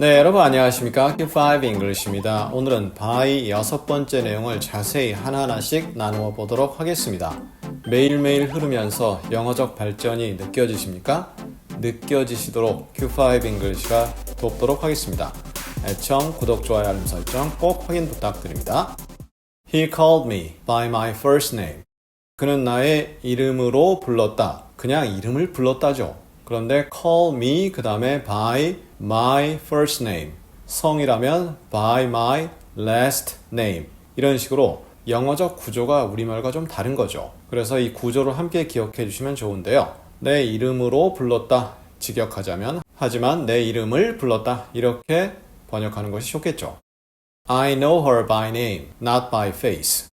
네, 여러분 안녕하십니까? Q5 English입니다. 오늘은 by 6번째 내용을 자세히 하나하나씩 나누어 보도록 하겠습니다. 매일매일 흐르면서 영어적 발전이 느껴지십니까? 느껴지시도록 Q5 English가 돕도록 하겠습니다. 애청, 구독, 좋아요, 알림 설정 꼭 확인 부탁드립니다. He called me by my first name. 그는 나의 이름으로 불렀다. 그냥 이름을 불렀다죠. 그런데 call me 그 다음에 by my first name. 성이라면 by my last name. 이런 식으로 영어적 구조가 우리말과 좀 다른 거죠. 그래서 이 구조를 함께 기억해 주시면 좋은데요. 내 이름으로 불렀다. 직역하자면 하지만 내 이름을 불렀다. 이렇게 번역하는 것이 좋겠죠. I know her by name, not by face.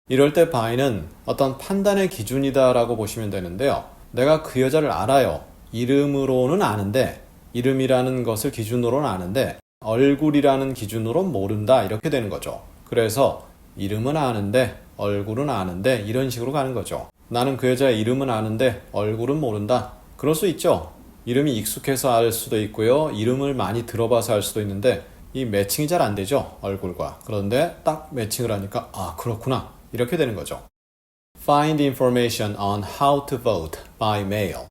이럴 때 by는 어떤 판단의 기준이다 라고 보시면 되는데요. 내가 그 여자를 알아요. 이름으로는 아는데, 이름이라는 것을 기준으로는 아는데 얼굴이라는 기준으로는 모른다 이렇게 되는 거죠. 그래서 이름은 아는데 얼굴은 아는데 이런 식으로 가는 거죠. 나는 그 여자의 이름은 아는데 얼굴은 모른다. 그럴 수 있죠. 이름이 익숙해서 알 수도 있고요. 이름을 많이 들어봐서 알 수도 있는데 이 매칭이 잘 안 되죠. 얼굴과. 그런데 딱 매칭을 하니까 아 그렇구나 이렇게 되는 거죠. Find information on how to vote by mail.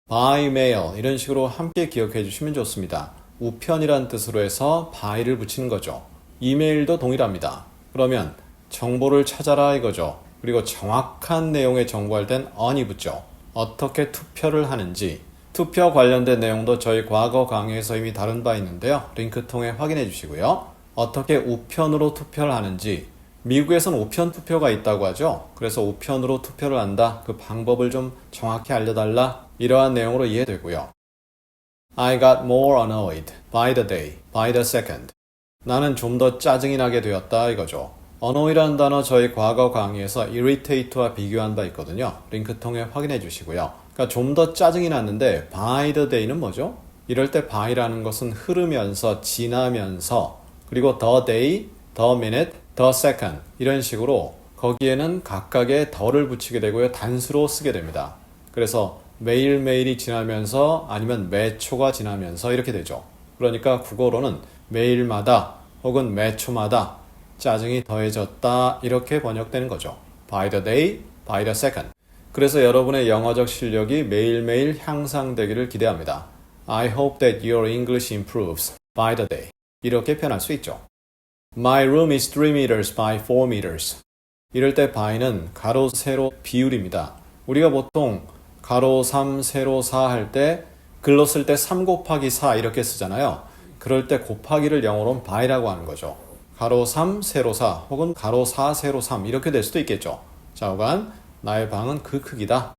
by mail 이런 식으로 함께 기억해 주시면 좋습니다. 우편이란 뜻으로 해서 by를 붙이는 거죠. 이메일도 동일합니다. 그러면 정보를 찾아라 이거죠. 그리고 정확한 내용의 정보할 땐 on이 붙죠. 어떻게 투표를 하는지 투표 관련된 내용도 저희 과거 강의에서 이미 다룬 바 있는데요. 링크 통해 확인해 주시고요. 어떻게 우편으로 투표를 하는지 미국에서는 우편 투표가 있다고 하죠. 그래서 우편으로 투표를 한다. 그 방법을 좀 정확히 알려달라. 이러한 내용으로 이해되고요. I got more annoyed by the day, by the second. 나는 좀 더 짜증이 나게 되었다 이거죠. annoy라는 단어 저희 과거 강의에서 irritate와 비교한 바 있거든요. 링크 통해 확인해 주시고요. 그러니까 좀 더 짜증이 났는데 by the day는 뭐죠? 이럴 때 by라는 것은 흐르면서 지나면서 그리고 the day, the minute, the second 이런 식으로 거기에는 각각의 더를 붙이게 되고요. 단수로 쓰게 됩니다. 그래서 매일매일이 지나면서 아니면 매 초가 지나면서 이렇게 되죠. 그러니까 국어로는 매일마다 혹은 매 초마다 짜증이 더해졌다 이렇게 번역되는 거죠. By the day, by the second. 그래서 여러분의 영어적 실력이 매일매일 향상되기를 기대합니다. I hope that your English improves by the day. 이렇게 표현할 수 있죠. My room is 3 meters by 4 meters. 이럴 때 by는 가로, 세로 비율입니다. 우리가 보통 가로 3, 세로 4 할 때 글로 쓸 때 3 곱하기 4 이렇게 쓰잖아요. 그럴 때 곱하기를 영어로는 by라고 하는 거죠. 가로 3, 세로 4 혹은 가로 4, 세로 3 이렇게 될 수도 있겠죠. 좌우간 나의 방은 그 크기다.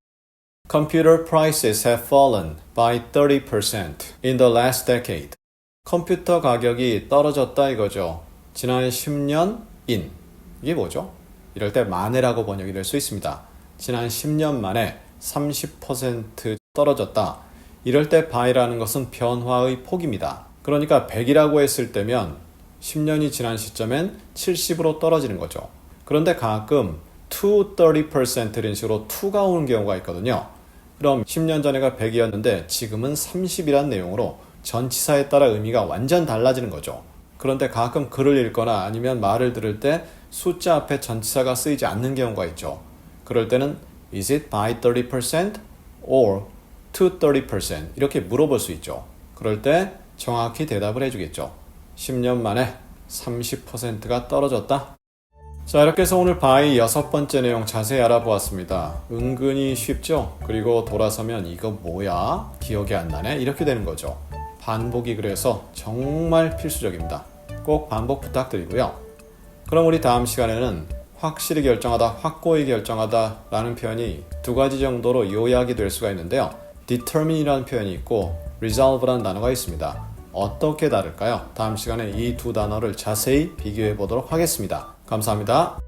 Computer prices have fallen by 30% in the last decade. 컴퓨터 가격이 떨어졌다 이거죠. 지난 10년인 이게 뭐죠? 이럴 때 만에라고 번역이 될 수 있습니다. 지난 10년 만에 30% 떨어졌다. 이럴 때 by라는 것은 변화의 폭입니다. 그러니까 100이라고 했을 때면 10년이 지난 시점엔 70으로 떨어지는 거죠. 그런데 가끔 to 30% 이런 식으로 to가 오는 경우가 있거든요. 그럼 10년 전에가 100이었는데 지금은 30이란 내용으로 전치사에 따라 의미가 완전 달라지는 거죠. 그런데 가끔 글을 읽거나 아니면 말을 들을 때 숫자 앞에 전치사가 쓰이지 않는 경우가 있죠. 그럴 때는 Is it by 30% or to 30% 이렇게 물어볼 수 있죠. 그럴 때 정확히 대답을 해주겠죠. 10년 만에 30%가 떨어졌다. 자, 이렇게 해서 오늘 by 6번째 내용 자세히 알아보았습니다. 은근히 쉽죠? 그리고 돌아서면 이거 뭐야? 기억이 안 나네? 이렇게 되는 거죠. 반복이 그래서 정말 필수적입니다. 꼭 반복 부탁드리고요. 그럼 우리 다음 시간에는 확실히 결정하다, 확고히 결정하다 라는 표현이 두 가지 정도로 요약이 될 수가 있는데요. determine이라는 표현이 있고 resolve라는 단어가 있습니다. 어떻게 다를까요? 다음 시간에 이 두 단어를 자세히 비교해 보도록 하겠습니다. 감사합니다.